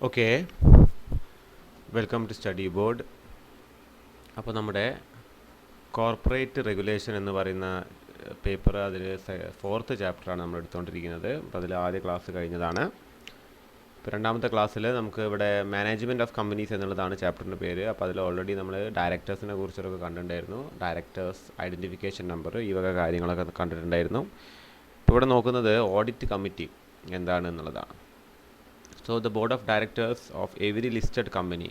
Okay, welcome to study board. അപ്പോൾ നമ്മുടെ corporate regulation എന്ന് പറയുന്ന പേപ്പർ, അതിൽ 4th ചാപ്റ്ററാണ് നമ്മൾ എടുത്തുകൊണ്ടിരിക്കുന്നത്. അപ്പോൾ അതിൽ ആദ്യ ക്ലാസ് കഴിഞ്ഞതാണ്. ഇപ്പോൾ രണ്ടാമത്തെ ക്ലാസ്സിൽ നമുക്ക് ഇവിടെ മാനേജ്മെൻറ്റ് ഓഫ് കമ്പനീസ് എന്നുള്ളതാണ് ചാപ്റ്ററിൻ്റെ പേര്. അപ്പോൾ അതിൽ ഓൾറെഡി നമ്മൾ ഡയറക്ടേഴ്സിനെ കുറിച്ചൊക്കെ കണ്ടിട്ടുണ്ടായിരുന്നു. ഡയറക്ടേഴ്സ് ഐഡൻറ്റിഫിക്കേഷൻ നമ്പർ, ഈ വക കാര്യങ്ങളൊക്കെ കണ്ടിട്ടുണ്ടായിരുന്നു. ഇപ്പോൾ ഇവിടെ നോക്കുന്നത് ഓഡിറ്റ് കമ്മിറ്റി എന്താണ് എന്നുള്ളതാണ്. So the board of directors of every listed company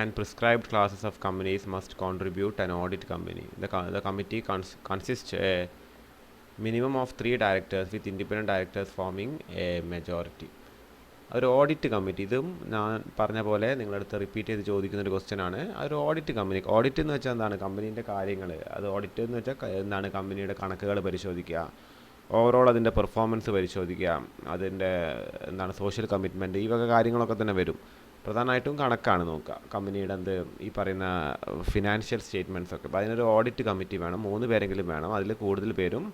and prescribed classes of companies must contribute an audit company. The committee consists a minimum of 3 directors with independent directors forming a majority. ഒരു audit committee, ഇതും ഞാൻ പറഞ്ഞ പോലെ നിങ്ങളടുത്ത് repeat ചെയ്ത് ചോദിക്കുന്ന ഒരു question ആണ്. ഒരു ഓഡിറ്റ് കമ്പനി, ഓഡിറ്റ് എന്ന് വെച്ചാൽ എന്താണ്? കമ്പനീൻ്റെ കാര്യങ്ങൾ. അത് ഓഡിറ്റ് എന്ന് വെച്ചാൽ എന്താണ്? കമ്പനിയുടെ കണക്കുകൾ പരിശോധിക്കുക, ഓവറോൾ അതിൻ്റെ പെർഫോമൻസ് പരിശോധിക്കുക, അതിൻ്റെ എന്താണ് സോഷ്യൽ കമ്മിറ്റ്മെൻറ്റ്, ഈ വക കാര്യങ്ങളൊക്കെ തന്നെ വരും. പ്രധാനമായിട്ടും കണക്കാണ് നോക്കുക, കമ്പനിയുടെ ഈ പറയുന്ന ഫിനാൻഷ്യൽ സ്റ്റേറ്റ്മെൻറ്റ്സ് ഒക്കെ. അപ്പോൾ അതിനൊരു ഓഡിറ്റ് കമ്മിറ്റി വേണം, 3 പേരെങ്കിലും വേണം. അതിൽ കൂടുതൽ പേരും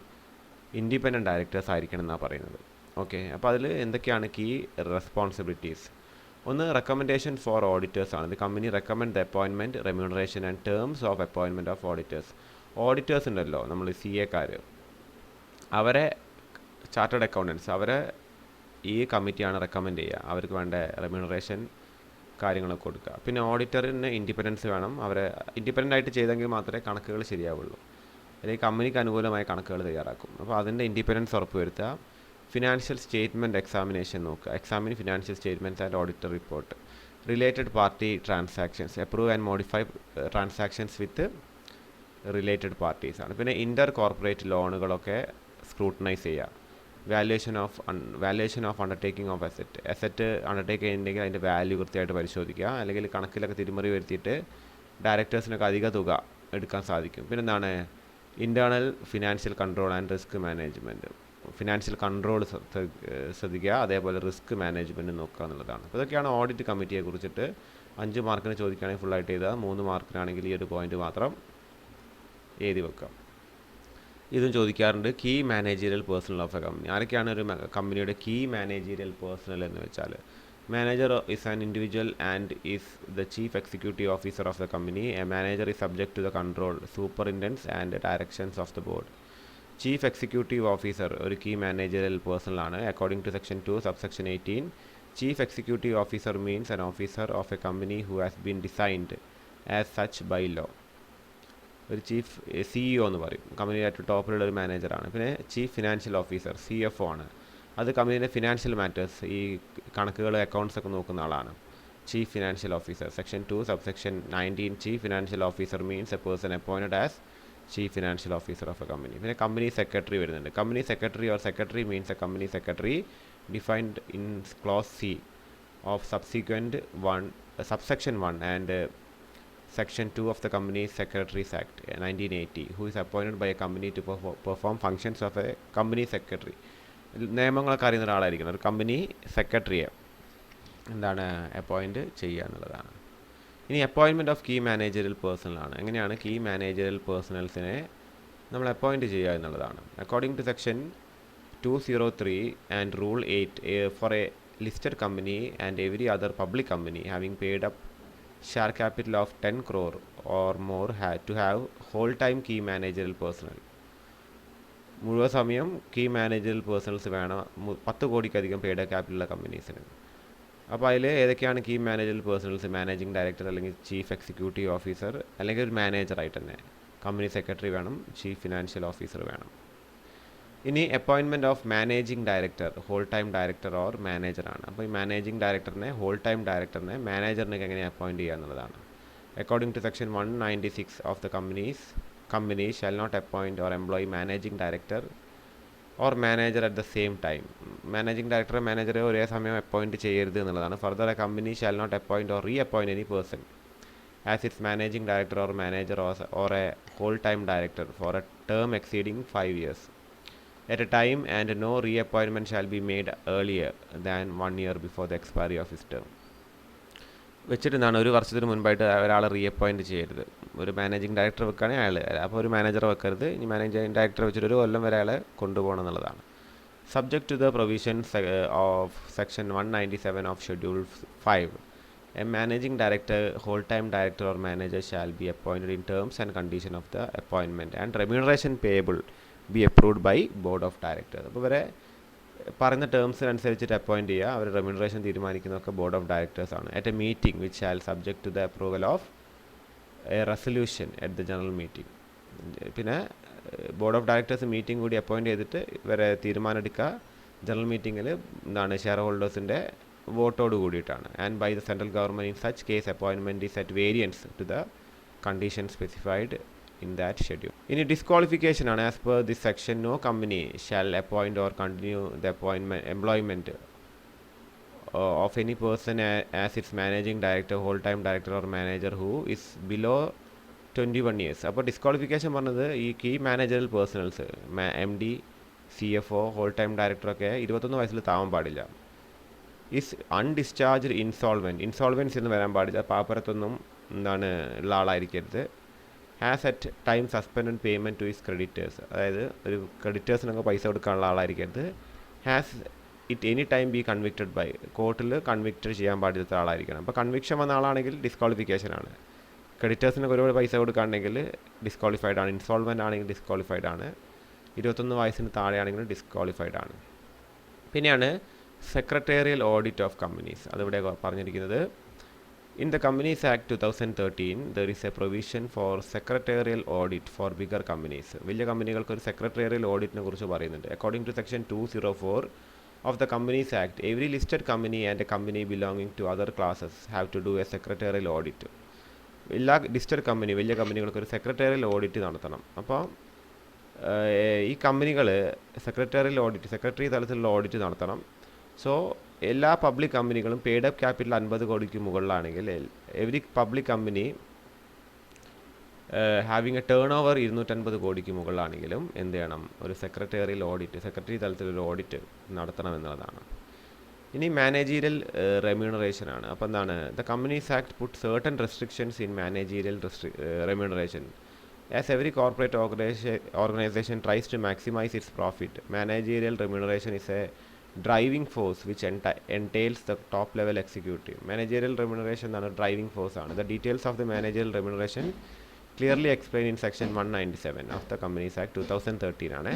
ഇൻഡിപെൻഡൻറ്റ് ഡയറക്ടേഴ്സ് ആയിരിക്കണം എന്നാണ് പറയുന്നത്. ഓക്കെ, അപ്പോൾ അതിൽ എന്തൊക്കെയാണ് കീ റെസ്പോൺസിബിലിറ്റീസ്? ഒന്ന്, റെക്കമെൻഡേഷൻ ഫോർ ഓഡിറ്റേഴ്സ് ആണ്. The company recommend the appointment, remuneration and terms of appointment of auditors. Auditors ഉണ്ടല്ലോ, നമ്മൾ CA അവരെ, ചാർട്ടേഡ് അക്കൗണ്ടൻസ്, അവരെ ഈ കമ്മിറ്റിയാണ് റെക്കമെൻഡ് ചെയ്യുക. അവർക്ക് വേണ്ട റെമ്യൂണറേഷൻ കാര്യങ്ങളൊക്കെ കൊടുക്കുക. പിന്നെ ഓഡിറ്ററിന് ഇൻഡിപെൻഡൻസ് വേണം. അവരെ ഇൻഡിപെൻഡൻ്റ് ആയിട്ട് ചെയ്തെങ്കിൽ മാത്രമേ കണക്കുകൾ ശരിയാവുള്ളൂ, അല്ലെങ്കിൽ കമ്പനിക്ക് അനുകൂലമായ കണക്കുകൾ തയ്യാറാക്കും. അപ്പോൾ അതിൻ്റെ ഇൻഡിപെൻഡൻസ് ഉറപ്പുവരുത്തുക. ഫിനാൻഷ്യൽ സ്റ്റേറ്റ്മെൻറ്റ് എക്സാമിനേഷൻ നോക്കുക. Examine financial statements and auditor report. Related party transactions, approve and modify transactions with related പാർട്ടീസാണ്. പിന്നെ ഇൻ്റർ കോർപ്പറേറ്റ് ലോണുകളൊക്കെ സ്ക്രൂട്ടനൈസ് ചെയ്യുക. Valuation of undertaking of asset undertake ചെയ്യുന്നുണ്ടെങ്കിൽ അതിൻ്റെ വാല്യൂ കൃത്യമായിട്ട് പരിശോധിക്കുക. അല്ലെങ്കിൽ കണക്കിലൊക്കെ തിരിമറി വരുത്തിയിട്ട് ഡയറക്ടേഴ്സിനൊക്കെ അധിക തുക എടുക്കാൻ സാധിക്കും. പിന്നെ എന്താണ്? Internal financial control and risk management. Financial control ശ്രദ്ധിക്കുക, അതേപോലെ റിസ്ക് മാനേജ്മെൻറ്റ് നോക്കുക എന്നുള്ളതാണ്. അപ്പോൾ ഇതൊക്കെയാണ് ഓഡിറ്റ് കമ്മിറ്റിയെ കുറിച്ചിട്ട്. 5 മാർക്കിന് ചോദിക്കുകയാണെങ്കിൽ ഫുള്ളായിട്ട് ചെയ്താൽ, 3 മാർക്കിനാണെങ്കിൽ ഈ ഒരു പോയിന്റ് മാത്രം എഴുതി വെക്കാം. ഇതും ചോദിക്കാറുണ്ട്. Key managerial personnel of a company. ആരൊക്കെയാണ് ഒരു കമ്പനിയുടെ കീ മാനേജീരിയൽ പേഴ്സണൽ എന്ന് വെച്ചാൽ? Manager is an individual and is the chief executive officer of the company. A manager is subject to the control, superintendence and directions of the board. Chief executive officer ഒരു key managerial personnel ആണ്. According to section 2 subsection 18, chief executive officer means an officer of a company who has been designed as such by law. ഒരു chief CEO എന്ന് പറയും, കമ്പനിയുടെ ഏറ്റവും ടോപ്പിലുള്ള ഒരു മാനേജറാണ്. പിന്നെ ചീഫ് ഫിനാൻഷ്യൽ ഓഫീസർ CFO ആണ്. അത് കമ്പനിയുടെ ഫിനാൻഷ്യൽ മാറ്റേഴ്സ്, ഈ കണക്കുകൾ അക്കൗണ്ട്സ് ഒക്കെ നോക്കുന്ന ആളാണ് chief financial officer. Section 2 subsection 19, chief financial officer means A person appointed as chief financial officer of a company. പിന്നെ കമ്പനി സെക്രട്ടറി വരുന്നുണ്ട്. Company secretary or secretary means A company secretary defined in close C of subsection 1 and Section 2 of the Companies Secretaries Act 1980, who is appointed by a company to perform functions of a company secretary. നിയമങ്ങളൊക്കെ അറിയുന്ന ഒരാളായിരിക്കണം. ഒരു company സെക്രട്ടറിയെ എന്താണ് appoint ചെയ്യുക എന്നുള്ളതാണ്. ഇനി appointment of key managerial personnel ആണ്. എങ്ങനെയാണ് കീ മാനേജറിയൽ പേഴ്സണൽസിനെ നമ്മൾ അപ്പോയിൻറ്റ് ചെയ്യുക എന്നുള്ളതാണ്. According to section 203 and Rule 8, for a listed company and every other public company having paid up share capital of 10 crore or more had to have whole time key managerial personnel. മുഴുവൻ സമയം key managerial personnels വേണം 10 കോടിക്കധികം paid ക്യാപിറ്റലുള്ള കമ്പനീസിന്. അപ്പോൾ അതിൽ ഏതൊക്കെയാണ് key managerial personnels? Managing director അല്ലെങ്കിൽ chief executive officer, അല്ലെങ്കിൽ ഒരു മാനേജറായിട്ട് തന്നെ കമ്പനി സെക്രട്ടറി വേണം, ചീഫ് ഫിനാൻഷ്യൽ ഓഫീസർ വേണം. ഇനി appointment of managing director, whole time director or മാനേജറാണ്. അപ്പോൾ ഈ മാനേജിംഗ് ഡയറക്ടറിനെ, ഹോൾ ടൈം ഡയറക്ടറിനെ മാനേജറിനെ എങ്ങനെ അപ്പോയിൻറ്റ് ചെയ്യുക എന്നുള്ളതാണ്. According to section 196 of the company shall not appoint or employ managing director or manager at the same time. Managing ഡയറക്ടറെ, മാനേജറെ ഒരേ സമയം അപ്പോയിൻറ്റ് ചെയ്യരുത് എന്നുള്ളതാണ്. Further a company shall not appoint or reappoint any person as its managing director or manager or a whole time director for a term exceeding 5 years at a time, and no reappointment shall be made earlier than 1 year before the expiry of his term. വെച്ചിരുന്നാണ് 1 വർഷത്തിന് മുൻപായിട്ട് ഒരാളെ റീഅപ്പോയിൻറ്റ് ചെയ്യരുത്. ഒരു managing director വെക്കുകയാണെങ്കിൽ അപ്പോൾ ഒരു മാനേജറെ വെക്കരുത്. ഇനി മാനേജിംഗ് ഡയറക്ടറെ വെച്ചിട്ട് 1 കൊല്ലം വരെ അയാളെ കൊണ്ടുപോകണം എന്നുള്ളതാണ്. Subject to the provisions of Section 197 of Schedule 5, a managing director, whole-time director or manager shall be appointed in terms and condition of the appointment, and remuneration payable be approved by Board of Directors. അപ്പോൾ ഇവരെ പറയുന്ന ടേംസിനനുസരിച്ചിട്ട് appoint ചെയ്യുക, അവർ remuneration തീരുമാനിക്കുന്നതൊക്കെ board of directors ആണ്. At a meeting which shall subject to the approval of a resolution at the general meeting. പിന്നെ board of directors meeting കൂടി അപ്പോയിൻറ്റ് ചെയ്തിട്ട് ഇവരെ തീരുമാനം എടുക്കുക ജനറൽ മീറ്റിങ്ങിൽ ഷെയർ ഹോൾഡേഴ്സിൻ്റെ വോട്ടോട് കൂടിയിട്ടാണ്. And by the central government in such case appointment is at variance to the condition specified in that schedule. In a disqualification ആണ്, as per this section, no company shall appoint or continue the employment of any person as its managing director, whole-time director or manager who is below 21 years. അപ്പോൾ disqualification പറഞ്ഞത് ഈ key managerial personnels MD, CFO, whole time ഡയറക്ടറൊക്കെ 21 വയസ്സിൽ താവാൻ പാടില്ല. Is അൺഡിസ്ചാർജ്ഡ് ഇൻസോൾവൻസ് എന്ന് വരാൻ പാടില്ല. പാപ്പരത്തൊന്നും ഉള്ള ആളായിരിക്കരുത്. Has at time suspend payment to his creditors, അതായത് ഒരു ക്രെഡിറ്റേഴ്സിനൊക്കെ പൈസ കൊടുക്കാനുള്ള ആളായിരിക്കരുത്. Has it any time be convicted by, കോർട്ടിൽ കൺവിക്റ്റ് ചെയ്യാൻ പാടില്ലാത്ത ആളായിരിക്കണം. അപ്പോൾ കൺവിക്ഷൻ വന്ന ആളാണെങ്കിൽ ഡിസ്ക്വാളിഫിക്കേഷൻ ആണ്. ക്രെഡിറ്റേഴ്സിനൊക്കെ ഒരുപാട് പൈസ കൊടുക്കുകയാണെങ്കിൽ ഡിസ്ക്വാളിഫൈഡ് ആണ്. ഇൻസോൾവൻ്റ് ആണെങ്കിൽ ഡിസ്ക്വാളിഫൈഡ് ആണ്. 21 വയസ്സിന് താഴെയാണെങ്കിൽ ഡിസ്ക്വാളിഫൈഡ് ആണ്. പിന്നെയാണ് സെക്രട്ടേറിയൽ ഓഡിറ്റ് ഓഫ് കമ്പനീസ്. അതിവിടെ പറഞ്ഞിരിക്കുന്നത്, in the Companies Act 2013 there is a provision for secretarial audit for bigger companies. വലിയ കമ്പനികൾക്ക് ഒരു സെക്രട്ടേറിയൽ ഓഡിറ്റിനെ കുറിച്ച് പറയുന്നുണ്ട്. According to section 204 of the Companies Act, every listed company and a company belonging to other classes have to do a secretarial audit. എല്ലാ listed company, വലിയ കമ്പനികൾക്ക് ഒരു secretarial audit നടത്തണം. അപ്പോൾ ഈ കമ്പനികൾ സെക്രട്ടറി തലത്തിലുള്ള ഓഡിറ്റ് നടത്തണം. സോ എല്ലാ പബ്ലിക് കമ്പനികളും പെയ്ഡ് അപ്പ് ക്യാപിറ്റൽ 50 കോടിക്ക് മുകളിലാണെങ്കിൽ, every public company having a turn over 250 കോടിക്ക് മുകളിലാണെങ്കിലും എന്ത് ചെയ്യണം, ഒരു സെക്രട്ടറി തലത്തിലൊരു ഓഡിറ്റ് നടത്തണം എന്നുള്ളതാണ്. ഇനി മാനേജീരിയൽ റെമ്യൂണറേഷൻ ആണ്. അപ്പോൾ എന്താണ്, the companies act put certain restrictions in managerial remuneration. As every corporate organisation tries to maximise its profit, managerial remuneration is a driving force which entails the top level executive. Managerial remuneration ആണ് driving force ആണ്. The details of the managerial remuneration clearly explained in section 197 of the Companies Act 2013 ആണ്.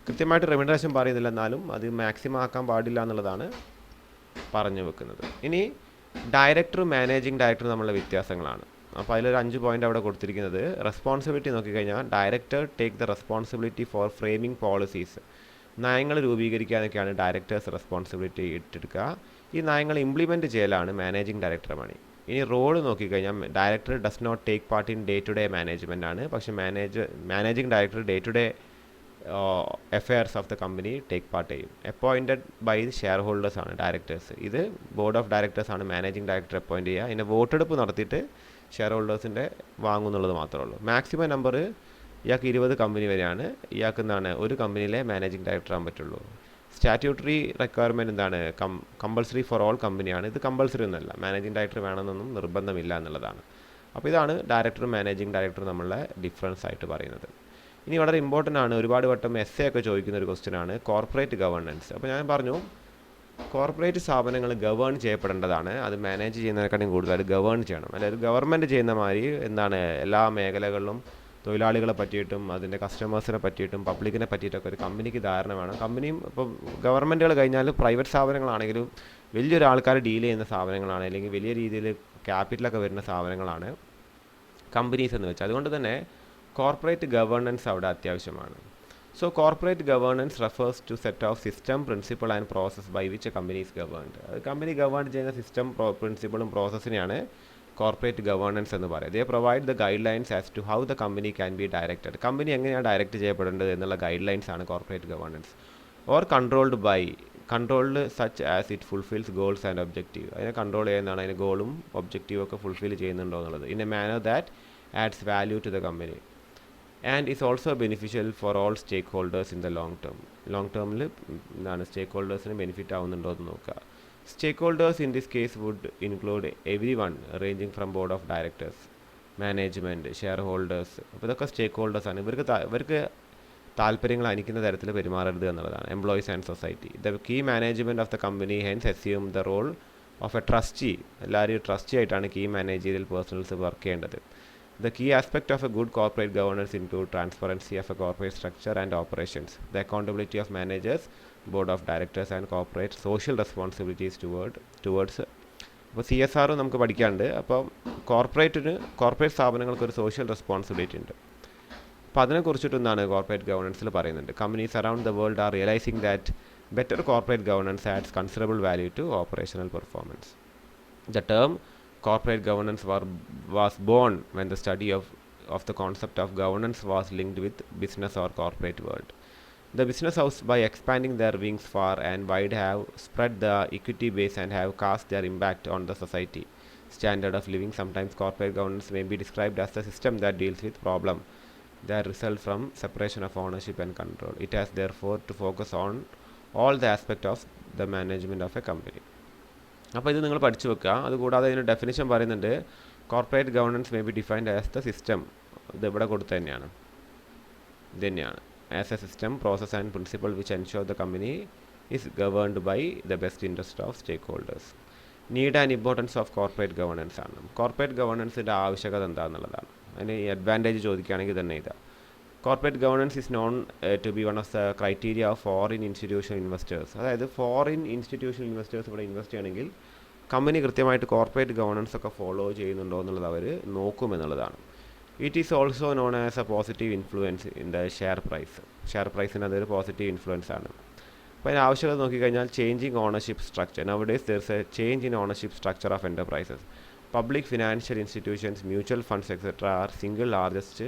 കൃത്യമായിട്ട് remuneration പറയുന്നില്ല, എന്നാലും അത് maximum ആക്കാൻ പാടില്ല എന്നുള്ളതാണ് പറഞ്ഞു വെക്കുന്നത്. ഇനി ഡയറക്ടർ മാനേജിങ് ഡയറക്ടർ തമ്മിലുള്ള വ്യത്യാസങ്ങളാണ്. അപ്പോൾ അതിലൊരു 5 പോയിൻ്റ് അവിടെ കൊടുത്തിരിക്കുന്നത്. റെസ്പോൺസിബിലിറ്റി നോക്കിക്കഴിഞ്ഞാൽ director take the responsibility for framing policies, നയങ്ങൾ രൂപീകരിക്കാനൊക്കെയാണ് ഡയറക്ടേഴ്സ് റെസ്പോൺസിബിലിറ്റി എടുക്കുക. ഈ നയങ്ങൾ ഇംപ്ലിമെൻറ്റ് ചെയ്യലാണ് മാനേജിങ് ഡയറക്ടർ പണി. ഇനി റോൾ നോക്കിക്കഴിഞ്ഞാൽ director does not take part in day to day management ആണ്. പക്ഷേ managing director day to day affairs of the company take part ചെയ്യും. അപ്പോയിൻറ്റഡ് ബൈ ഷെയർ ഹോൾഡേഴ്സ് ആണ് ഡയറക്ടേഴ്സ്. ഇത് ബോർഡ് ഓഫ് ഡയറക്ടേഴ്സ് ആണ് managing director appoint ചെയ്യുക. അതിൻ്റെ വോട്ടെടുപ്പ് നടത്തിയിട്ട് ഷെയർ ഹോൾഡേഴ്സിൻ്റെ വാങ്ങുന്നുള്ളത് മാത്രമേ ഉള്ളൂ. മാക്സിമം നമ്പർ ഇയാൾക്ക് 20 കമ്പനി വരെയാണ്. ഇയാൾക്ക് എന്താണ്, ഒരു കമ്പനിയിലെ മാനേജിങ് ഡയറക്ടർ ആകാൻ പറ്റുള്ളൂ. സ്റ്റാറ്റ്യൂട്ടറി റിക്വയർമെൻറ്റ് എന്താണ്, കമ്പൾസറി ഫോർ ഓൾ കമ്പനിയാണ്. ഇത് കമ്പൾസറി ഒന്നുമല്ല, മാനേജിങ് ഡയറക്ടർ വേണമെന്നൊന്നും നിർബന്ധമില്ല എന്നുള്ളതാണ്. അപ്പോൾ ഇതാണ് ഡയറക്ടർ മാനേജിങ് ഡയറക്ടർ നമ്മളുടെ ഡിഫറൻസ് ആയിട്ട് പറയുന്നത്. ഇനി വളരെ ഇമ്പോർട്ടൻ്റ് ആണ്, ഒരുപാട് വട്ടം essay ഒക്കെ ചോദിക്കുന്ന ഒരു ക്വസ്റ്റ്യൻ ആണ് കോർപ്പറേറ്റ് ഗവേണൻസ്. അപ്പോൾ ഞാൻ പറഞ്ഞു, കോർപ്പറേറ്റ് സ്ഥാപനങ്ങൾ ഗവേൺ ചെയ്യപ്പെടേണ്ടതാണ്. അത് മാനേജ് ചെയ്യുന്നതിനെക്കാളും കൂടുതൽ ഗവേൺ ചെയ്യണം. അതായത് ഗവൺമെൻറ് ചെയ്യുന്ന മാതിരി എന്താണ്, എല്ലാ മേഖലകളിലും തൊഴിലാളികളെ പറ്റിയിട്ടും അതിൻ്റെ കസ്റ്റമേഴ്സിനെ പറ്റിയിട്ടും പബ്ലിക്കിനെ പറ്റിയിട്ടൊക്കെ ഒരു കമ്പനിക്ക് ധാരണ വേണം. കമ്പനിയും ഇപ്പോൾ ഗവൺമെൻറ്റുകൾ കഴിഞ്ഞാൽ പ്രൈവറ്റ് സ്ഥാപനങ്ങളാണെങ്കിലും വലിയൊരു ആൾക്കാർ ഡീൽ ചെയ്യുന്ന സ്ഥാപനങ്ങളാണ്, അല്ലെങ്കിൽ വലിയ രീതിയിൽ ക്യാപിറ്റലൊക്കെ വരുന്ന സ്ഥാപനങ്ങളാണ് കമ്പനീസ് എന്ന് വെച്ചാൽ. അതുകൊണ്ട് തന്നെ കോർപ്പറേറ്റ് ഗവേണൻസ് അവിടെ അത്യാവശ്യമാണ്. So corporate governance refers to set of system, principle and process by which a company is governed. അത് കമ്പനി ഗവേൺ ചെയ്യുന്ന സിസ്റ്റം, പ്രിൻസിപ്പിളും പ്രോസസ്സിനെയാണ് കോർപ്പറേറ്റ് ഗവേണൻസ് എന്ന് പറയുന്നത്. They provide the guidelines as to how the company can be directed. Company എങ്ങനെയാണ് direct ചെയ്യപ്പെടേണ്ടത് എന്നുള്ള guidelines ആണ് corporate governance. Or controlled such as it fulfils goals and objective. അതിനെ control ചെയ്യുന്നതാണ്, അതിന് ഗോളും ഒബ്ജക്റ്റീവും ഒക്കെ ഫുൾഫിൽ ചെയ്യുന്നുണ്ടോ എന്നുള്ളത്. In a manner that adds value to the company and is also beneficial for all stakeholders in the long ടേമിൽ എന്താണ് സ്റ്റേക്ക് ഹോൾഡേഴ്സിന് benefit ആവുന്നുണ്ടോ എന്ന് നോക്കുക. Stakeholders in this case would include everyone ranging from board of directors, management, shareholders. അപ്പോൾ ഇതൊക്കെ സ്റ്റേക്ക് ഹോൾഡേഴ്സാണ്. ഇവർക്ക് താല്പര്യങ്ങൾ അനിക്കുന്ന തരത്തിൽ പെരുമാറരുത് എന്നുള്ളതാണ്. Employees and society. The key management of the company hence assume the role of a trustee. എല്ലാവരും ട്രസ്റ്റി ആയിട്ടാണ് key managerial personnels work ചെയ്യേണ്ടത്. The key aspect of a good corporate governance include transparency of a corporate structure and operations, the accountability of managers, board of directors and corporate social responsibilities towards അപ്പോൾ CSR നമുക്ക് പഠിക്കാനുണ്ട്. അപ്പോൾ corporate സ്ഥാപനങ്ങൾക്ക് ഒരു social responsibility ഉണ്ട്. അപ്പോൾ അതിനെക്കുറിച്ചിട്ടൊന്നാണ് corporate ഗവർണൻസിൽ പറയുന്നുണ്ട്. Companies around the world are realising that better corporate governance adds considerable value to operational performance. The term corporate governance was born when the study of the concept of governance was linked with business or corporate world. The business house, by expanding their wings far and wide, have spread the equity base and have cast their impact on the society standard of living. Sometimes corporate governance may be described as the system that deals with problems that result from separation of ownership and control. It has therefore to focus on all the aspects of the management of a company. അപ്പോൾ ഇത് നിങ്ങൾ പഠിച്ചു വെക്കുക. അതുകൂടാതെ ഇതിന് definition പറയുന്നുണ്ട്. Corporate governance may be defined as the system. ഇത് ഇവിടെ കൊടുത്ത തന്നെയാണ്. ഇത് തന്നെയാണ്. As a system, process and principle which ensure the company is governed by the best interest of stakeholders. Need and importance of corporate governance ആണ്. Corporate ഗവർണൻസിൻ്റെ ആവശ്യകത എന്താണെന്നുള്ളതാണ്. അതിന് ഈ അഡ്വാൻറ്റേജ് ചോദിക്കുകയാണെങ്കിൽ തന്നെ ഇതാ. Corporate governance is known to be one of the criteria of foreign institutional investors. അതായത് ഫോറിൻ ഇൻസ്റ്റിറ്റ്യൂഷണൽ ഇൻവെസ്റ്റേഴ്സ് ഇവിടെ ഇൻവെസ്റ്റ് ചെയ്യണമെങ്കിൽ കമ്പനി കൃത്യമായിട്ട് കോർപ്പറേറ്റ് ഗവർണൻസ് ഒക്കെ ഫോളോ ചെയ്യുന്നുണ്ടോ എന്നുള്ളത് അവർ നോക്കുമെന്നുള്ളതാണ്. It is also known as a positive influence in the share price. Share പ്രൈസിന് അതൊരു പോസിറ്റീവ് ഇൻഫ്ലുവൻസ് ആണ്. അപ്പോൾ അതിന് ആവശ്യകത നോക്കിക്കഴിഞ്ഞാൽ changing ownership structure. Nowadays there is a change in ownership structure of enterprises. Public financial institutions, mutual funds etcetera are single largest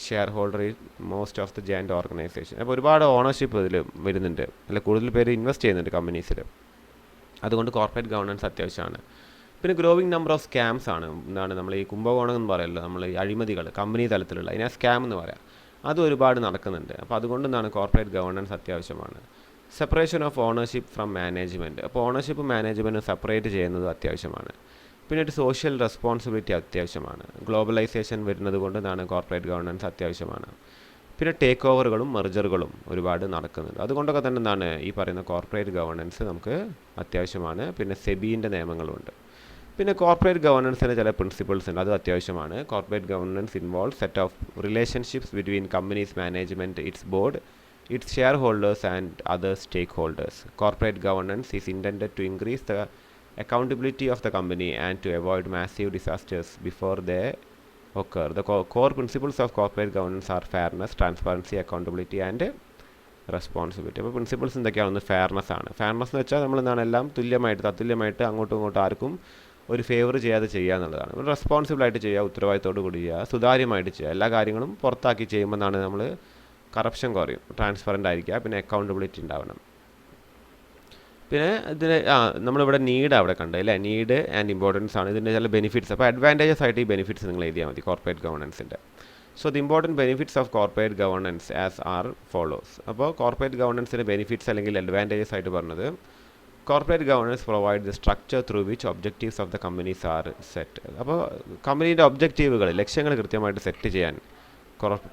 share holder in most of the joint organisation. അപ്പോൾ ഒരുപാട് ownership ഇതിൽ വരുന്നുണ്ട്, അല്ല കൂടുതൽ പേര് invest ചെയ്യുന്നുണ്ട് കമ്പനീസിൽ. അതുകൊണ്ട് corporate governance അത്യാവശ്യമാണ്. പിന്നെ ഗ്രോവിങ് നമ്പർ ഓഫ് സ്കാംസ് ആണ്. എന്താണ് നമ്മൾ ഈ കുംഭകോണം എന്ന് പറയല്ലോ, നമ്മൾ ഈ അഴിമതികൾ കമ്പനി തലത്തിലുള്ള, അതിനെ സ്കാം എന്ന് പറയാം. അതും ഒരുപാട് നടക്കുന്നുണ്ട്. അപ്പോൾ അതുകൊണ്ട് എന്താണ് കോർപ്പറേറ്റ് ഗവർണൻസ് അത്യാവശ്യമാണ്. Separation of ownership from management. അപ്പോൾ ഓണർഷിപ്പ് മാനേജ്മെൻറ്റ് സെപ്പറേറ്റ് ചെയ്യുന്നത് അത്യാവശ്യമാണ്. പിന്നെ ഒരു സോഷ്യൽ റെസ്പോൺസിബിലിറ്റി അത്യാവശ്യമാണ്. ഗ്ലോബലൈസേഷൻ വരുന്നത് കൊണ്ട് എന്താണ് കോർപ്പറേറ്റ് ഗവർണൻസ് അത്യാവശ്യമാണ്. പിന്നെ ടേക്ക് ഓവറുകളും മെർജറുകളും ഒരുപാട് നടക്കുന്നുണ്ട്. അതുകൊണ്ടൊക്കെ തന്നെ എന്താണ് ഈ പറയുന്ന കോർപ്പറേറ്റ് ഗവർണൻസ് നമുക്ക് അത്യാവശ്യമാണ്. പിന്നെ സെബീൻ്റെ നിയമങ്ങളുണ്ട്. പിന്നെ കോർപ്പറേറ്റ് ഗവർണൻസിന് ചില പ്രിൻസിപ്പിൾസ് ഉണ്ട്, അത് അത്യാവശ്യമാണ്. Corporate governance involve set of relationships between companies management, it's board, its shareholders and other stakeholders. Corporate governance is intended to increase the accountability of the company and to avoid massive disasters before they occur. The core principles of corporate governance are fairness, transparency, accountability and responsibility. അപ്പോൾ principles എന്തൊക്കെയാണ്? Fairness ആണ്. Fairness എന്ന് വെച്ചാൽ നമ്മൾ എന്താണ് എല്ലാം തത്തുല്യമായിട്ട് അങ്ങോട്ടും ഇങ്ങോട്ടും ആർക്കും ഒരു ഫേവർ ചെയ്യാതെ ചെയ്യുക എന്നുള്ളതാണ്. റെസ്പോൺസിബിളായിട്ട് ചെയ്യുക, ഉത്തരവാദിത്തോട് കൂടി ചെയ്യുക, സുതാര്യമായിട്ട് ചെയ്യുക. എല്ലാ കാര്യങ്ങളും പുറത്താക്കി ചെയ്യുമ്പോൾ എന്താണ് നമ്മൾ കറപ്ഷൻ കുറയും, ട്രാൻസ്പെറൻ്റ് ആയിരിക്കുക, പിന്നെ അക്കൗണ്ടബിലിറ്റി ഉണ്ടാവണം. പിന്നെ ഇതിന് നമ്മളിവിടെ നീഡ് അവിടെ കണ്ടത് അല്ലേ, നീഡ് ആൻഡ് ഇമ്പോർട്ടൻസ് ആണ് ഇതിൻ്റെ ചില ബെനിഫിറ്റ്സ്. അപ്പോൾ അഡ്വാൻറ്റേജസ് ആയിട്ട് ഈ ബെനിഫിറ്റ്സ് നിങ്ങൾ എഴുതിയാൽ മതി കോർപ്പറേറ്റ് ഗവർണൻസിൻ്റെ. So the important benefits of corporate governance as are follows. അപ്പോൾ കോർപ്പറേറ്റ് ഗവർണൻസിൻ്റെ ബെനിഫിറ്റ്സ് അല്ലെങ്കിൽ അഡ്വാൻറ്റേജസ് ആയിട്ട് പറഞ്ഞത്, corporate governance provide the structure through which objectives of the companies are set. അപ്പോൾ കമ്പനീൻ്റെ ഒബ്ജക്റ്റീവുകൾ, ലക്ഷ്യങ്ങൾ കൃത്യമായിട്ട് സെറ്റ് ചെയ്യാൻ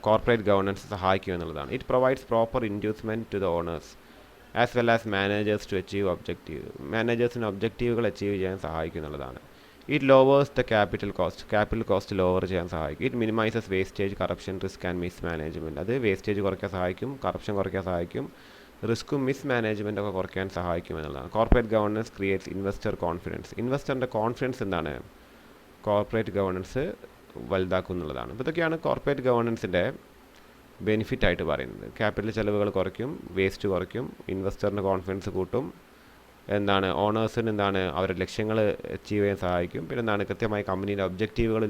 കോർപ്പറേറ്റ് ഗവർണൻസ് സഹായിക്കും എന്നുള്ളതാണ്. It provides proper inducement to the owners as well as managers to achieve objective. മാനേജേഴ്സിന് ഒബ്ജക്റ്റീവുകൾ അച്ചീവ് ചെയ്യാൻ സഹായിക്കും എന്നുള്ളതാണ്. It lowers the capital cost lower ചെയ്യാൻ സഹായിക്കും. It minimises wastage, corruption, risk and mismanagement. അത് വേസ്റ്റേജ് കുറയ്ക്കാൻ സഹായിക്കും, കറപ്ഷൻ കുറയ്ക്കാൻ സഹായിക്കും, റിസ്ക്കും മിസ് മാനേജ്മെൻറ്റ് ഒക്കെ കുറയ്ക്കാൻ സഹായിക്കും എന്നുള്ളതാണ്. Corporate governance creates investor confidence. ഇൻവെസ്റ്ററിൻ്റെ കോൺഫിഡൻസ് എന്താണ് കോർപ്പറേറ്റ് ഗവർണൻസ് വലുതാക്കും എന്നുള്ളതാണ്. അപ്പോൾ ഇതൊക്കെയാണ് കോർപ്പറേറ്റ് ഗവർണൻസിൻ്റെ ബെനിഫിറ്റ് ആയിട്ട് പറയുന്നത്. ക്യാപിറ്റൽ ചിലവുകൾ കുറയ്ക്കും, വേസ്റ്റ് കുറയ്ക്കും, ഇൻവെസ്റ്ററിന് കോൺഫിഡൻസ് കൂട്ടും, എന്താണ് ഓണേഴ്സിന് എന്താണ് അവരുടെ ലക്ഷ്യങ്ങൾ അച്ചീവ് ചെയ്യാൻ സഹായിക്കും, പിന്നെ എന്താണ് കൃത്യമായി കമ്പനിയുടെ ഒബ്ജക്റ്റീവുകൾ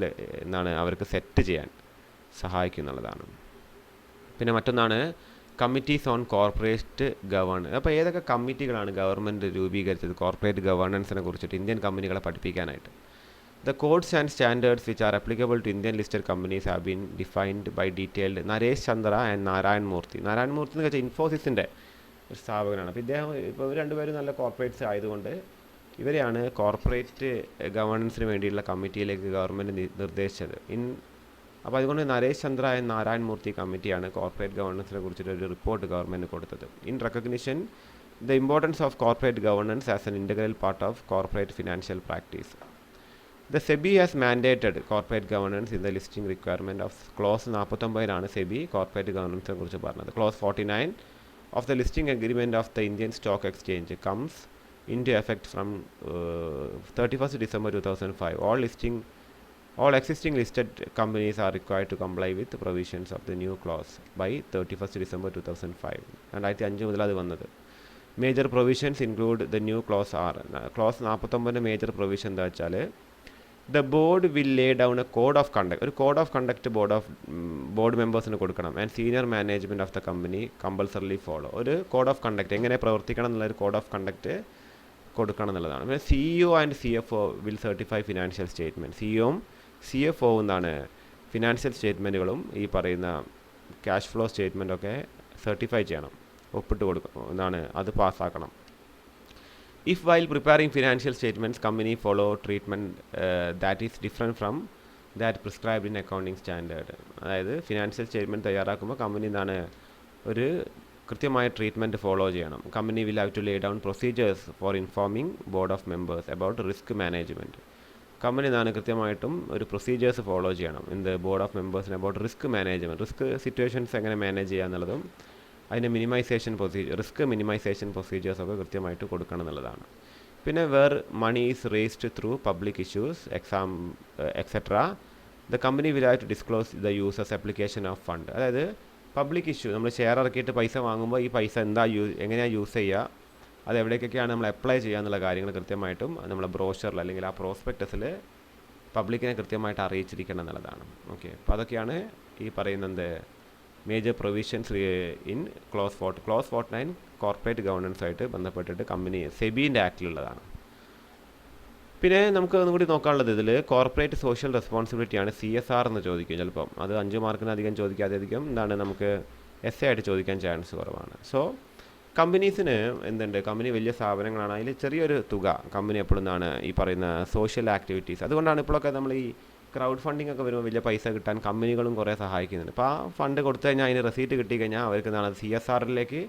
എന്താണ് അവർക്ക് സെറ്റ് ചെയ്യാൻ സഹായിക്കും എന്നുള്ളതാണ്. പിന്നെ മറ്റൊന്നാണ് കമ്മിറ്റീസ് ഓൺ കോർപ്പറേറ്റ് ഗവേണൻസ്. അപ്പോൾ ഏതൊക്കെ കമ്മിറ്റികളാണ് ഗവൺമെൻറ് രൂപീകരിച്ചത് കോർപ്പറേറ്റ് ഗവേണൻസിനെ കുറിച്ചിട്ട് ഇന്ത്യൻ കമ്പനികളെ പഠിപ്പിക്കാനായിട്ട്? The codes and standards which are applicable to Indian listed companies have been defined by detailed Naresh Chandra and Narayan Murthy. Narayan Murthy എന്ന് വെച്ചാൽ ഇൻഫോസിസിൻ്റെ ഒരു സ്ഥാപകനാണ്. അപ്പോൾ ഇദ്ദേഹം ഇപ്പോൾ രണ്ടുപേരും നല്ല കോർപ്പറേറ്റ്സ് ആയതുകൊണ്ട് ഇവരെയാണ് കോർപ്പറേറ്റ് ഗവേണൻസിന് വേണ്ടിയുള്ള കമ്മിറ്റിയിലേക്ക് ഗവൺമെൻറ് നിർദ്ദേശിച്ചത്. അപ്പോൾ അതുകൊണ്ട് നരേഷ് ചന്ദ്ര ആൻഡ് നാരായൺ മൂർത്തി കമ്മിറ്റിയാണ് കോർപ്പറേറ്റ് ഗവർണൻസിനെ കുറിച്ചിട്ട് ഒരു റിപ്പോർട്ട് ഗവൺമെൻറ് കൊടുത്തത്. In recognition the importance of corporate governance as an integral part of corporate financial practice. The SEBI has mandated corporate governance in the listing requirement of clause 49 SEBI corporate ഗവർണൻസിനെ കുറിച്ച് പറഞ്ഞത്. Clause 49 of the listing agreement of the Indian stock exchange comes into effect from 31st December 2005. All existing listed companies are required to comply with the provisions of the new clause by 31st December 2005. 2005 മുതൽ അത് വന്നത്. Major provisions include the new clause are. Clause 49 major provision എന്താ വെച്ചാൽ the board will lay down a code of conduct. ഒരു code of conduct board മെമ്പേഴ്സിന് കൊടുക്കണം. And senior management of the company compulsorily follow. ഒരു code of conduct എങ്ങനെ പ്രവർത്തിക്കണം എന്നുള്ളൊരു code of conduct കൊടുക്കണം എന്നുള്ളതാണ്. പിന്നെ CEO and CFO will certify financial statement. CEOയും CFO എന്താണ് ഫിനാൻഷ്യൽ സ്റ്റേറ്റ്മെൻറ്റുകളും ഈ പറയുന്ന ക്യാഷ് ഫ്ലോ സ്റ്റേറ്റ്മെൻറ്റൊക്കെ സർട്ടിഫൈ ചെയ്യണം, ഒപ്പിട്ട് കൊടുക്കണം എന്നാണ്, അത് പാസ്സാക്കണം. If while preparing financial statements company follow treatment that is different from that prescribed in accounting standard. അതായത് ഫിനാൻഷ്യൽ സ്റ്റേറ്റ്മെൻറ്റ് തയ്യാറാക്കുമ്പോൾ കമ്പനി എന്താണ് ഒരു കൃത്യമായ ട്രീറ്റ്മെൻറ്റ് ഫോളോ ചെയ്യണം. Company will have to lay down procedures for informing board of members about risk management. Company എന്താണ് കൃത്യമായിട്ടും ഒരു procedures follow ചെയ്യണം. ബോർഡ് ഓഫ് മെമ്പേഴ്സിന് about risk management, risk situations എങ്ങനെ മാനേജ് ചെയ്യുക എന്നുള്ളതും അതിൻ്റെ റിസ്ക് മിനിമൈസേഷൻ പ്രൊസീജിയേഴ്സൊക്കെ കൃത്യമായിട്ട് കൊടുക്കണം എന്നുള്ളതാണ്. പിന്നെ where money is raised through public issues etcetera the company will have to disclose the users application of fund. അതായത് പബ്ലിക് ഇഷ്യൂ, നമ്മൾ ഷെയർ ഇറക്കിയിട്ട് പൈസ വാങ്ങുമ്പോൾ ഈ പൈസ എങ്ങനെയാണ് യൂസ് ചെയ്യുക, അത് എവിടേക്കൊക്കെയാണ് നമ്മൾ അപ്ലൈ ചെയ്യുക എന്നുള്ള കാര്യങ്ങൾ കൃത്യമായിട്ടും നമ്മളെ ബ്രോഷറിൽ അല്ലെങ്കിൽ ആ പ്രോസ്പെക്ടസിൽ പബ്ലിക്കിനെ കൃത്യമായിട്ട് അറിയിച്ചിരിക്കണം എന്നുള്ളതാണ്. ഓക്കെ, അപ്പോൾ അതൊക്കെയാണ് ഈ പറയുന്നത് major provisions in clause 49 corporate ഗവർണൻസായിട്ട് ബന്ധപ്പെട്ടിട്ട് കമ്പനി സെബീൻ്റെ ആക്ടിലുള്ളതാണ്. പിന്നെ നമുക്ക് ഒന്നും കൂടി നോക്കാനുള്ളത് ഇതിൽ കോർപ്പറേറ്റ് സോഷ്യൽ റെസ്പോൺസിബിലിറ്റിയാണ് CSR എന്ന് ചോദിക്കും ചിലപ്പം. അത് 5 മാർക്കിന് അധികം ചോദിക്കാതെ അധികം നമുക്ക് essay ആയിട്ട് ചോദിക്കാൻ ചാൻസ് കുറവാണ്. സോ കമ്പനീസിന് കമ്പനി വലിയ സ്ഥാപനങ്ങളാണ്, അതിൽ ചെറിയൊരു തുക കമ്പനി എപ്പോഴും ഈ പറയുന്ന സോഷ്യൽ ആക്ടിവിറ്റീസ്. അതുകൊണ്ടാണ് ഇപ്പോഴൊക്കെ നമ്മൾ ഈ ക്രൗഡ് ഫണ്ടിങ് ഒക്കെ വരുമ്പോൾ വലിയ പൈസ കിട്ടാൻ കമ്പനികളും കുറേ സഹായിക്കുന്നുണ്ട്. അപ്പോൾ ആ ഫണ്ട് കൊടുത്തു കഴിഞ്ഞാൽ അതിന് റെസീറ്റ് കിട്ടിക്കഴിഞ്ഞാൽ അവർക്ക് CSRലേക്ക്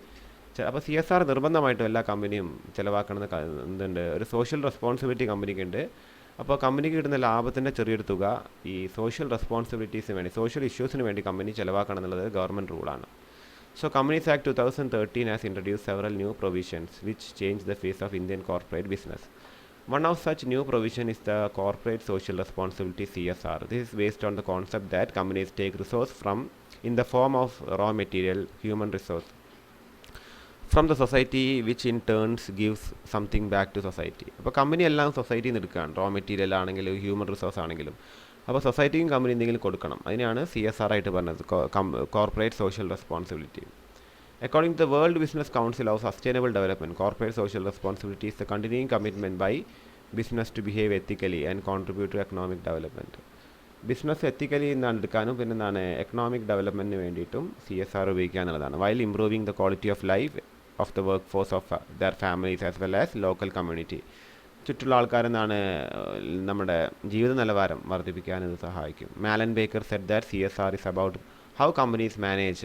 അപ്പോൾ CSR നിർബന്ധമായിട്ടും എല്ലാ കമ്പനിയും ചിലവാക്കണമെന്ന് ഒരു സോഷ്യൽ റെസ്പോൺസിബിലിറ്റി കമ്പനിക്ക് ഉണ്ട്. അപ്പോൾ കമ്പനിക്ക് കിട്ടുന്ന ലാഭത്തിൻ്റെ ചെറിയൊരു തുക ഈ സോഷ്യൽ റെസ്പോൺസിബിലിറ്റീസിന് വേണ്ടി, സോഷ്യൽ ഇഷ്യൂസിന് വേണ്ടി കമ്പനി ചിലവാക്കണം എന്നുള്ളത് government റൂളാണ്. So Companies Act 2013 has introduced several new provisions which change the face of Indian corporate business. One of such new provision is the Corporate Social Responsibility CSR. This is based on the concept that companies take resource in the form of raw material, human resource from the society, which in turns gives something back to society. അപ്പോൾ company എല്ലാം സൊസൈറ്റിയിൽ നിന്ന് എടുക്കുകയാണ്, raw material ആണെങ്കിലും human resource ആണെങ്കിലും. അപ്പോൾ സൊസൈറ്റിക്കും company എന്തെങ്കിലും കൊടുക്കണം, അതിനാണ് CSR ആയിട്ട് പറഞ്ഞത്, corporate social responsibility. According to the World Business Council of Sustainable Development, corporate social responsibility is the continuing commitment by business to behave ethically and contribute to economic development. Business ethically എടുക്കാനും പിന്നെ economic ഡെവലപ്മെൻറ്റിന് വേണ്ടിയിട്ടും CSR ഉപയോഗിക്കുക എന്നുള്ളതാണ്. While improving the quality of life of the workforce of their families as well as local community. ചുറ്റുള്ള ആൾക്കാരെന്നാണ് നമ്മുടെ ജീവിത നിലവാരം വർദ്ധിപ്പിക്കാൻ ഇത് സഹായിക്കും. Mallen Baker said that CSR is about how companies manage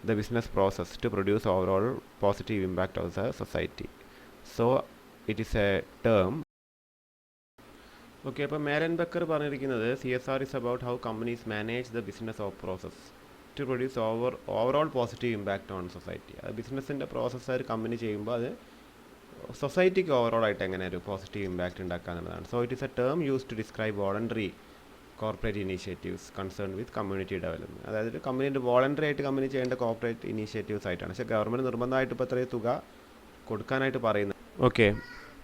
the business process to produce overall positive impact of the society. So it is a term. Okay, അപ്പോൾ മാലൻ Baker പറഞ്ഞിരിക്കുന്നത് CSR is about how companies manage the business of process to produce overall positive impact on society. അത് ബിസിനസ്സിൻ്റെ process ഒരു company ചെയ്യുമ്പോൾ അത് സൊസൈറ്റിക്ക് ഓവറോളായിട്ട് എങ്ങനെ ഒരു പോസിറ്റീവ് ഇമ്പാക്റ്റ് ഉണ്ടാക്കുക എന്നുള്ളതാണ്. So it is a term use to describe voluntary corporate initiatives concern with community development. അതായത് കമ്പനീൻ്റെ വോളണ്ടറി ആയിട്ട് കമ്പനി ചെയ്യേണ്ട കോർപ്പറേറ്റ് ഇനീഷ്യേറ്റീവ്സ് ആയിട്ടാണ്. പക്ഷേ ഗവൺമെൻറ് നിർബന്ധമായിട്ട് ഇപ്പോൾ ഇത്രയും തുക കൊടുക്കാനായിട്ട് പറയുന്നത്. ഓക്കെ,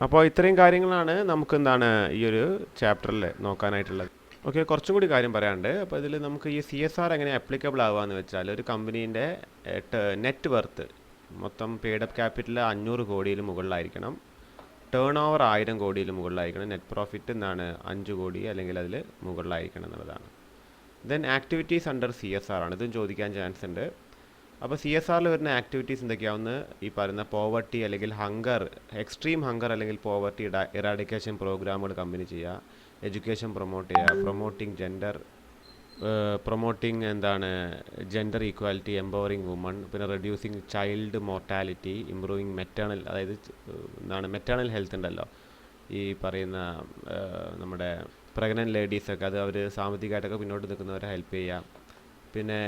അപ്പോൾ ഇത്രയും കാര്യങ്ങളാണ് നമുക്ക് ഈ ഒരു ചാപ്റ്ററിൽ നോക്കാനായിട്ടുള്ളത്. ഓക്കെ, കുറച്ചും കൂടി കാര്യം പറയാനുണ്ട്. അപ്പോൾ ഇതിൽ നമുക്ക് ഈ CSR എങ്ങനെ ആപ്ലിക്കബിൾ ആവുകയെന്ന് വെച്ചാൽ ഒരു കമ്പനീൻ്റെ നെറ്റ് വർത്ത് മൊത്തം പെയ്ഡ് അപ്പ് ക്യാപിറ്റൽ 500 കോടിയിൽ മുകളിലായിരിക്കണം, ടേൺ ഓവർ 1000 കോടിയിൽ മുകളിലായിരിക്കണം, നെറ്റ് പ്രോഫിറ്റ് 5 കോടി അല്ലെങ്കിൽ അതിൽ മുകളിലായിരിക്കണം എന്നുള്ളതാണ്. ദെൻ ആക്ടിവിറ്റീസ് അണ്ടർ CSR ആണ്, ഇതും ചോദിക്കാൻ ചാൻസ് ഉണ്ട്. അപ്പോൾ CSRൽ വരുന്ന ആക്ടിവിറ്റീസ് എന്തൊക്കെയാവുന്ന ഈ പറയുന്ന പോവർട്ടി അല്ലെങ്കിൽ ഹങ്കർ, എക്സ്ട്രീം ഹങ്കർ അല്ലെങ്കിൽ പോവർട്ടി ഇറാഡിക്കേഷൻ പ്രോഗ്രാമുകൾ കമ്പനി ചെയ്യുക, എഡ്യൂക്കേഷൻ പ്രൊമോട്ട് ചെയ്യുക, പ്രൊമോട്ടിങ് ജെൻഡർ പ്രൊമോട്ടിങ് എന്താണ് ജെൻഡർ ഈക്വാലിറ്റി, എംപവറിങ് വുമൺ, പിന്നെ reducing child mortality, improving maternal, അതായത് എന്താണ് മെറ്റേണൽ ഹെൽത്ത് ഉണ്ടല്ലോ, ഈ പറയുന്ന നമ്മുടെ പ്രഗ്നൻറ്റ് ലേഡീസൊക്കെ അത് അവർ സാമ്പത്തികമായിട്ടൊക്കെ പിന്നോട്ട് നിൽക്കുന്നവരെ ഹെൽപ്പ് ചെയ്യുക. പിന്നെ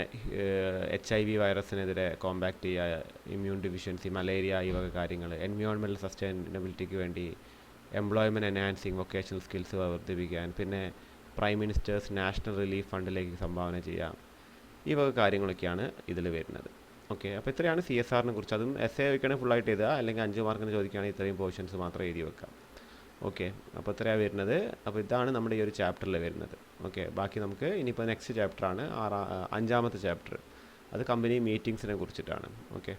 HIV വൈറസിനെതിരെ കോമ്പാക്ട് ചെയ്യുക, ഇമ്മ്യൂൺ ഡിഫിഷ്യൻസി, മലേറിയ, ഈ വക കാര്യങ്ങൾ. എൻവയോൺമെൻറ്റൽ സസ്റ്റൈനബിലിറ്റിക്ക് വേണ്ടി എംപ്ലോയ്മെൻറ്റ് എൻഹാൻസിങ് വൊക്കേഷണൽ സ്കിൽസ് വർദ്ധിപ്പിക്കാൻ. പിന്നെ പ്രൈം മിനിസ്റ്റേഴ്സ് നാഷണൽ റിലീഫ് ഫണ്ടിലേക്ക് സംഭാവന ചെയ്യാം. ഈ വക കാര്യങ്ങളൊക്കെയാണ് ഇതിൽ വരുന്നത്. ഓക്കെ, അപ്പോൾ ഇത്രയാണ് CSRനെ കുറിച്ച്. അതും എസ്സേ ചോദിക്കുകയാണെങ്കിൽ ഫുള്ളായിട്ട് എഴുതുക, അല്ലെങ്കിൽ 5 മാർക്കിന് ചോദിക്കുകയാണെങ്കിൽ ഇത്രയും പോർഷൻസ് മാത്രം എഴുതി വെക്കാം. ഓക്കെ, അപ്പോൾ ഇത്രയാണ് വരുന്നത്. അപ്പോൾ ഇതാണ് നമ്മുടെ ഈ ഒരു ചാപ്റ്ററിൽ വരുന്നത്. ഓക്കെ, ബാക്കി നമുക്ക് ഇനിയിപ്പോൾ നെക്സ്റ്റ് ചാപ്റ്ററാണ് 5ാമത്തെ ചാപ്റ്റർ. അത് കമ്പനി മീറ്റിങ്സിനെ കുറിച്ചിട്ടാണ്. ഓക്കെ.